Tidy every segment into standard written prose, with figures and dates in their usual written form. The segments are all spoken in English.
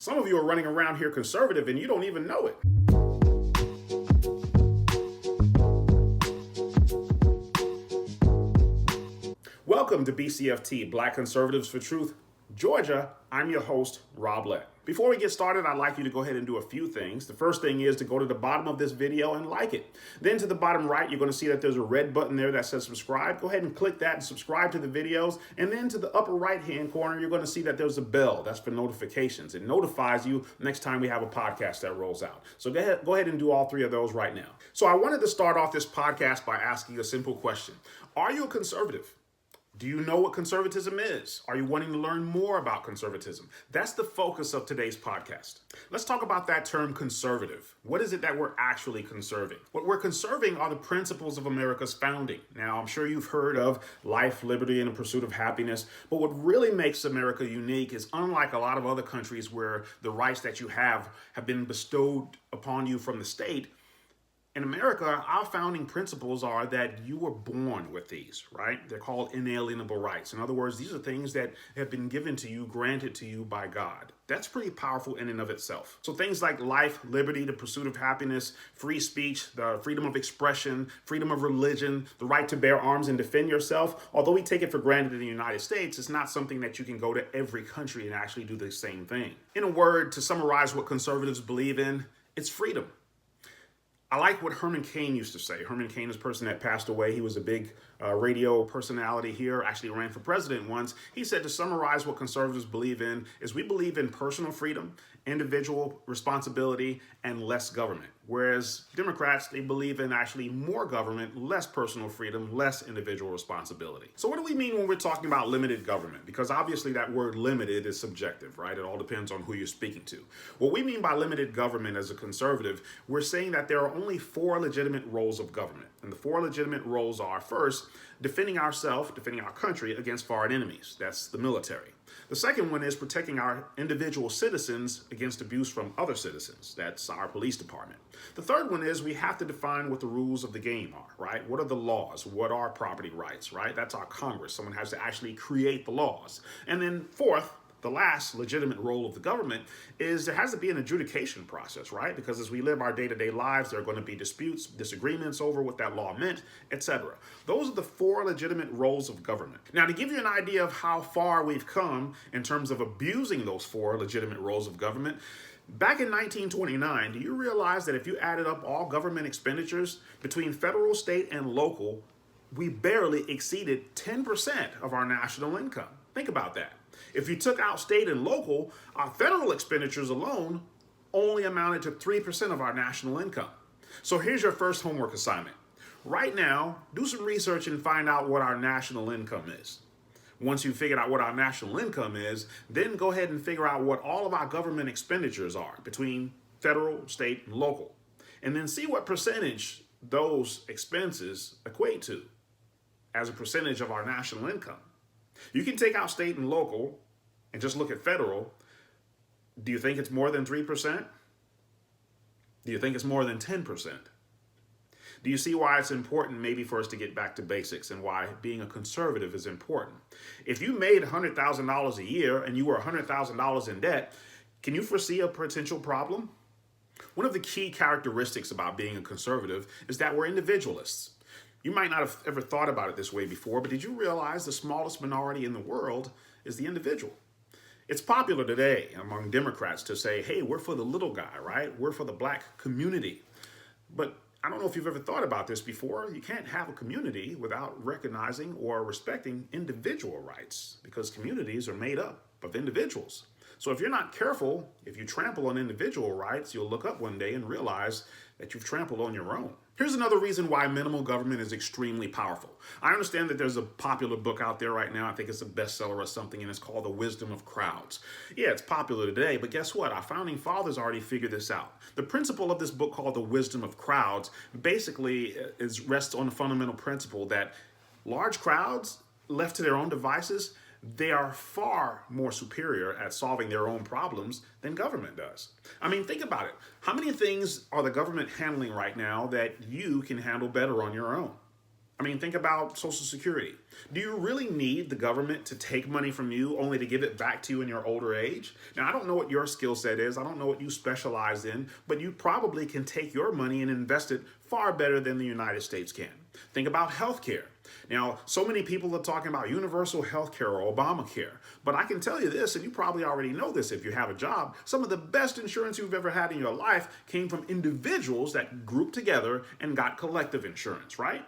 Some of you are running around here conservative and you don't even know it. Welcome to BCFT, Black Conservatives for Truth, Georgia. I'm your host, Rob Lett. Before we get started, I'd like you to go ahead and do a few things. The first thing is to go to the bottom of this video and like it. Then to the bottom right, you're going to see that there's a red button there that says subscribe. Go ahead and click that and subscribe to the videos. And then to the upper right-hand corner, you're going to see that there's a bell. That's for notifications. It notifies you next time we have a podcast that rolls out. So go ahead and do all three of those right now. So I wanted to start off this podcast by asking a simple question. Are you a conservative? Do you know what conservatism is? Are you wanting to learn more about conservatism? That's the focus of today's podcast. Let's talk about that term conservative. What is it that we're actually conserving? What we're conserving are the principles of America's founding. Now, I'm sure you've heard of life, liberty, and the pursuit of happiness, but what really makes America unique is unlike a lot of other countries where the rights that you have been bestowed upon you from the state. In America, our founding principles are that you were born with these, right? They're called inalienable rights. In other words, these are things that have been given to you, granted to you by God. That's pretty powerful in and of itself. So things like life, liberty, the pursuit of happiness, free speech, the freedom of expression, freedom of religion, the right to bear arms and defend yourself, although we take it for granted in the United States, it's not something that you can go to every country and actually do the same thing. In a word, to summarize what conservatives believe in, it's freedom. I like what Herman Cain used to say. Herman Cain is a person that passed away. He was a big radio personality here, actually ran for president once. He said to summarize what conservatives believe in is we believe in personal freedom, individual responsibility, and less government. Whereas Democrats, they believe in actually more government, less personal freedom, less individual responsibility. So what do we mean when we're talking about limited government? Because obviously that word limited is subjective, right? It all depends on who you're speaking to. What we mean by limited government as a conservative, we're saying that there are only four legitimate roles of government. And the four legitimate roles are, first, defending ourselves, defending our country against foreign enemies. That's the military. The second one is protecting our individual citizens against abuse from other citizens. That's our police department. The third one is we have to define what the rules of the game are, right? What are the laws? What are property rights, right? That's our Congress. Someone has to actually create the laws. And then fourth, the last legitimate role of the government is there has to be an adjudication process, right? Because as we live our day-to-day lives, there are going to be disputes, disagreements over what that law meant, etc. Those are the four legitimate roles of government. Now, to give you an idea of how far we've come in terms of abusing those four legitimate roles of government, back in 1929, do you realize that if you added up all government expenditures between federal, state, and local, we barely exceeded 10% of our national income? Think about that. If you took out state and local, our federal expenditures alone only amounted to 3% of our national income. So here's your first homework assignment. Right now, do some research and find out what our national income is. Once you've figured out what our national income is, then go ahead and figure out what all of our government expenditures are between federal, state, and local. And then see what percentage those expenses equate to as a percentage of our national income. You can take out state and local and just look at federal. Do you think it's more than 3%? Do you think it's more than 10%? Do you see why it's important maybe for us to get back to basics and why being a conservative is important? If you made $100,000 a year and you were $100,000 in debt, can you foresee a potential problem? One of the key characteristics about being a conservative is that we're individualists. You might not have ever thought about it this way before, but did you realize the smallest minority in the world is the individual? It's popular today among Democrats to say, hey, we're for the little guy, right? We're for the black community. But I don't know if you've ever thought about this before. You can't have a community without recognizing or respecting individual rights because communities are made up of individuals. So if you're not careful, if you trample on individual rights, you'll look up one day and realize that you've trampled on your own. Here's another reason why minimal government is extremely powerful. I understand that there's a popular book out there right now. I think it's a bestseller or something, and it's called The Wisdom of Crowds. Yeah, it's popular today, but guess what? Our founding fathers already figured this out. The principle of this book called The Wisdom of Crowds basically rests on the fundamental principle that large crowds left to their own devices, they are far more superior at solving their own problems than government does. I mean, think about it. How many things are the government handling right now that you can handle better on your own? I mean, think about Social Security. Do you really need the government to take money from you only to give it back to you in your older age? Now, I don't know what your skill set is. I don't know what you specialize in, but you probably can take your money and invest it far better than the United States can. Think about healthcare. Now, so many people are talking about universal health care or Obamacare, but I can tell you this, and you probably already know this if you have a job, some of the best insurance you've ever had in your life came from individuals that grouped together and got collective insurance, right?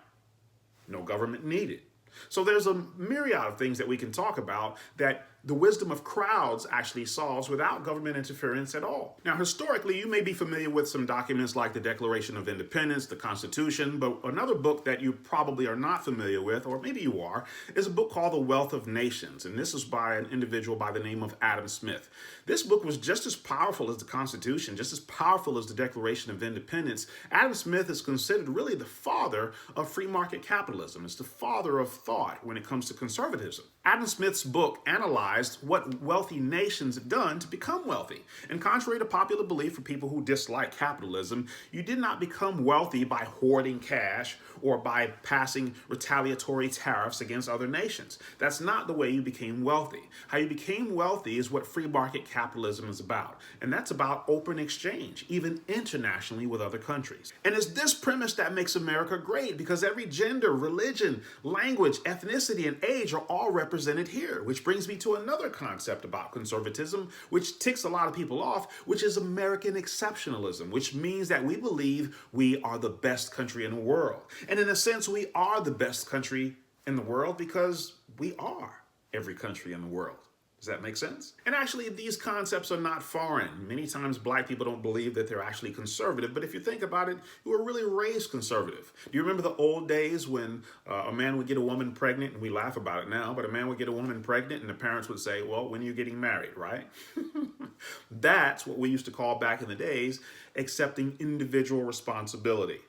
No government needed. So there's a myriad of things that we can talk about that the wisdom of crowds actually solves without government interference at all. Now, historically, you may be familiar with some documents like the Declaration of Independence, the Constitution, but another book that you probably are not familiar with, or maybe you are, is a book called The Wealth of Nations, and this is by an individual by the name of Adam Smith. This book was just as powerful as the Constitution, just as powerful as the Declaration of Independence. Adam Smith is considered really the father of free market capitalism. It's the father of thought when it comes to conservatism. Adam Smith's book analyzed what wealthy nations have done to become wealthy. And contrary to popular belief for people who dislike capitalism, you did not become wealthy by hoarding cash or by passing retaliatory tariffs against other nations. That's not the way you became wealthy. How you became wealthy is what free market capitalism is about. And that's about open exchange, even internationally with other countries. And it's this premise that makes America great, because every gender, religion, language, ethnicity, and age are all represented here, which brings me to another concept about conservatism, which ticks a lot of people off, which is American exceptionalism, which means that we believe we are the best country in the world. And in a sense, we are the best country in the world because we are every country in the world. Does that make sense? And actually, these concepts are not foreign. Many times black people don't believe that they're actually conservative, but if you think about it, you were really raised conservative. Do you remember the old days when a man would get a woman pregnant, and we laugh about it now, but a man would get a woman pregnant and the parents would say, well, when are you getting married, right? That's what we used to call back in the days accepting individual responsibility,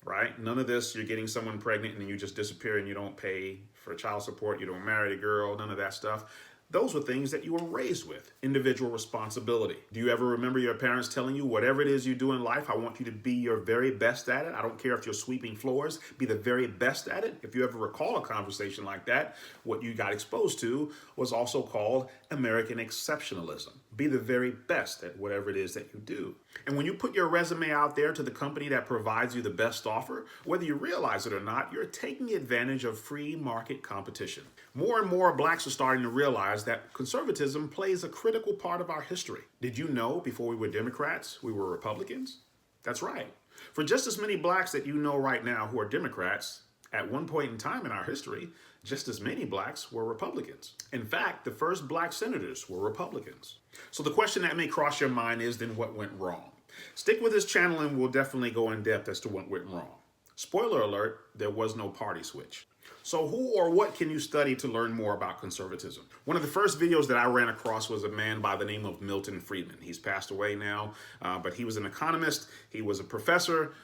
right? None of this, you're getting someone pregnant and you just disappear and you don't pay for child support, you don't marry the girl, none of that stuff. Those were things that you were raised with, individual responsibility. Do you ever remember your parents telling you, whatever it is you do in life, I want you to be your very best at it. I don't care if you're sweeping floors, be the very best at it. If you ever recall a conversation like that, what you got exposed to was also called American exceptionalism. Be the very best at whatever it is that you do. And when you put your resume out there to the company that provides you the best offer, whether you realize it or not, you're taking advantage of free market competition. More and more blacks are starting to realize that conservatism plays a critical part of our history. Did you know before we were Democrats, we were Republicans? That's right. For just as many blacks that you know right now who are Democrats, at one point in time in our history, just as many blacks were Republicans. In fact, the first black senators were Republicans. So the question that may cross your mind is, then what went wrong? Stick with this channel and we'll definitely go in depth as to what went wrong. Spoiler alert, there was no party switch. So who or what can you study to learn more about conservatism? One of the first videos that I ran across was a man by the name of Milton Friedman. He's passed away now, but he was an economist. He was a professor.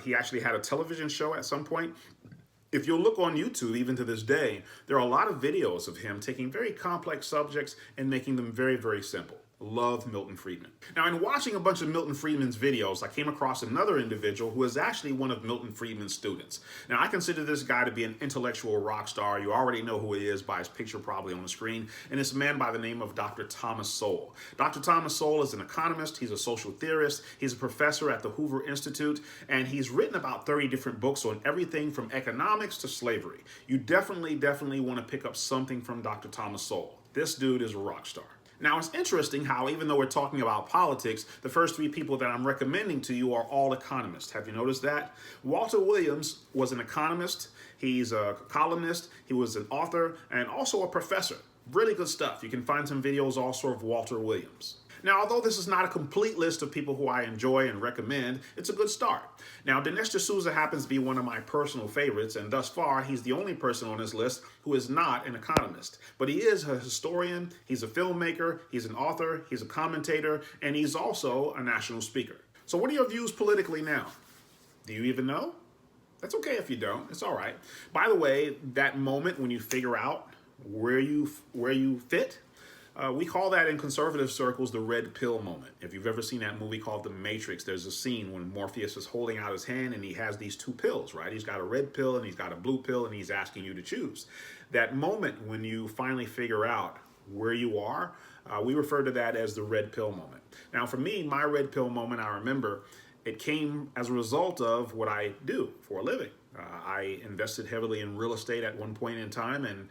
He actually had a television show at some point. If you'll look on YouTube, even to this day, there are a lot of videos of him taking very complex subjects and making them very, very simple. Love Milton Friedman. Now, in watching a bunch of Milton Friedman's videos, I came across another individual who is actually one of Milton Friedman's students. Now, I consider this guy to be an intellectual rock star. You already know who he is by his picture probably on the screen. And it's a man by the name of Dr. Thomas Sowell. Dr. Thomas Sowell is an economist. He's a social theorist. He's a professor at the Hoover Institute. And he's written about 30 different books on everything from economics to slavery. You definitely want to pick up something from Dr. Thomas Sowell. This dude is a rock star. Now, it's interesting how, even though we're talking about politics, the first three people that I'm recommending to you are all economists. Have you noticed that? Walter Williams was an economist. He's a columnist. He was an author and also a professor. Really good stuff. You can find some videos also of Walter Williams. Now, although this is not a complete list of people who I enjoy and recommend, it's a good start. Now, Dinesh D'Souza happens to be one of my personal favorites, and thus far, he's the only person on this list who is not an economist. But he is a historian, he's a filmmaker, he's an author, he's a commentator, and he's also a national speaker. So what are your views politically now? Do you even know? That's okay if you don't. It's all right. By the way, that moment when you figure out where you fit, We call that in conservative circles the red pill moment. If you've ever seen that movie called The Matrix, there's a scene when Morpheus is holding out his hand and he has these two pills, right? He's got a red pill and he's got a blue pill and he's asking you to choose. That moment when you finally figure out where you are, we refer to that as the red pill moment. Now, for me, my red pill moment, I remember it came as a result of what I do for a living. I invested heavily in real estate at one point in time, and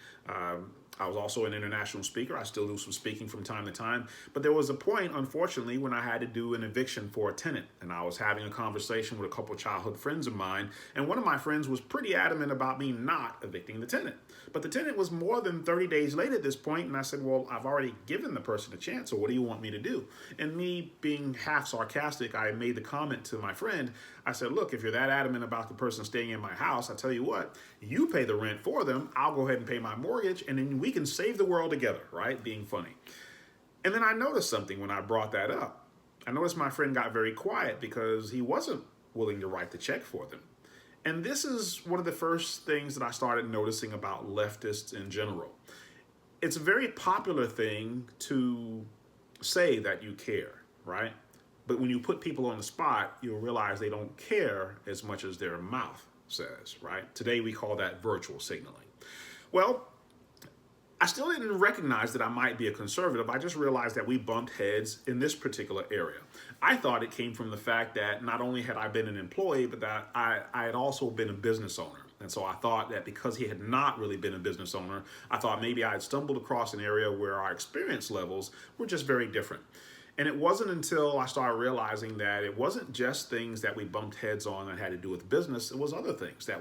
I was also an international speaker. I still do some speaking from time to time. But there was a point, unfortunately, when I had to do an eviction for a tenant. And I was having a conversation with a couple of childhood friends of mine. And one of my friends was pretty adamant about me not evicting the tenant. But the tenant was more than 30 days late at this point. And I said, well, I've already given the person a chance. So what do you want me to do? And me being half sarcastic, I made the comment to my friend. I said, look, if you're that adamant about the person staying in my house, I tell you what, you pay the rent for them. I'll go ahead and pay my mortgage. And then we can save the world together, right? Being funny. And then I noticed something when I brought that up. I noticed my friend got very quiet because he wasn't willing to write the check for them. And this is one of the first things that I started noticing about leftists in general. It's a very popular thing to say that you care, right? But when you put people on the spot, you'll realize they don't care as much as their mouth says, right? Today we call that virtual signaling. Well, I still didn't recognize that I might be a conservative. I just realized that we bumped heads in this particular area. I thought it came from the fact that not only had I been an employee, but that I had also been a business owner. And so I thought that because he had not really been a business owner, I thought maybe I had stumbled across an area where our experience levels were just very different. And it wasn't until I started realizing that it wasn't just things that we bumped heads on that had to do with business. It was other things. It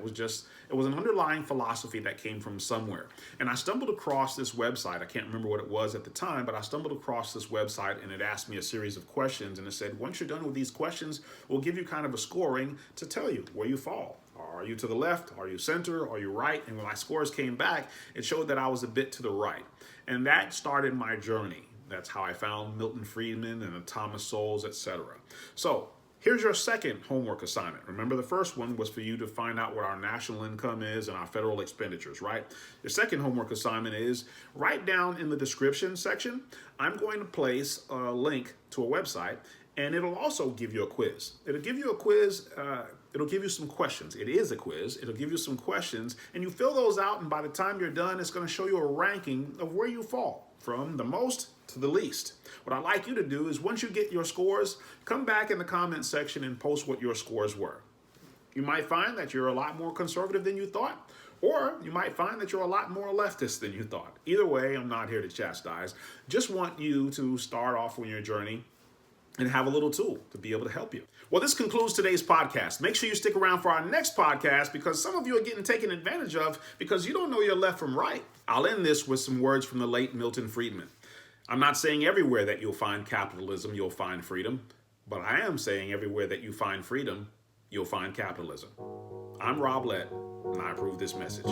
was an underlying philosophy that came from somewhere. And I stumbled across this website. I can't remember what it was at the time, but I stumbled across this website and it asked me a series of questions. And it said, once you're done with these questions, we'll give you kind of a scoring to tell you where you fall. Are you to the left? Are you center? Are you right? And when my scores came back, it showed that I was a bit to the right. And that started my journey. That's how I found Milton Friedman and Thomas Sowell, etc. So here's your second homework assignment. Remember, the first one was for you to find out what our national income is and our federal expenditures, right? Your second homework assignment is write down in the description section. I'm going to place a link to a website, and it'll also give you a quiz. It'll give you a quiz. It'll give you some questions. It is a quiz. It'll give you some questions, and you fill those out, and by the time you're done, it's going to show you a ranking of where you fall from the most to the least. What I'd like you to do is once you get your scores, come back in the comments section and post what your scores were. You might find that you're a lot more conservative than you thought, or you might find that you're a lot more leftist than you thought. Either way, I'm not here to chastise. Just want you to start off on your journey and have a little tool to be able to help you. Well, this concludes today's podcast. Make sure you stick around for our next podcast because some of you are getting taken advantage of because you don't know your left from right. I'll end this with some words from the late Milton Friedman. I'm not saying everywhere that you'll find capitalism, you'll find freedom, but I am saying everywhere that you find freedom, you'll find capitalism. I'm Rob Lett, and I approve this message.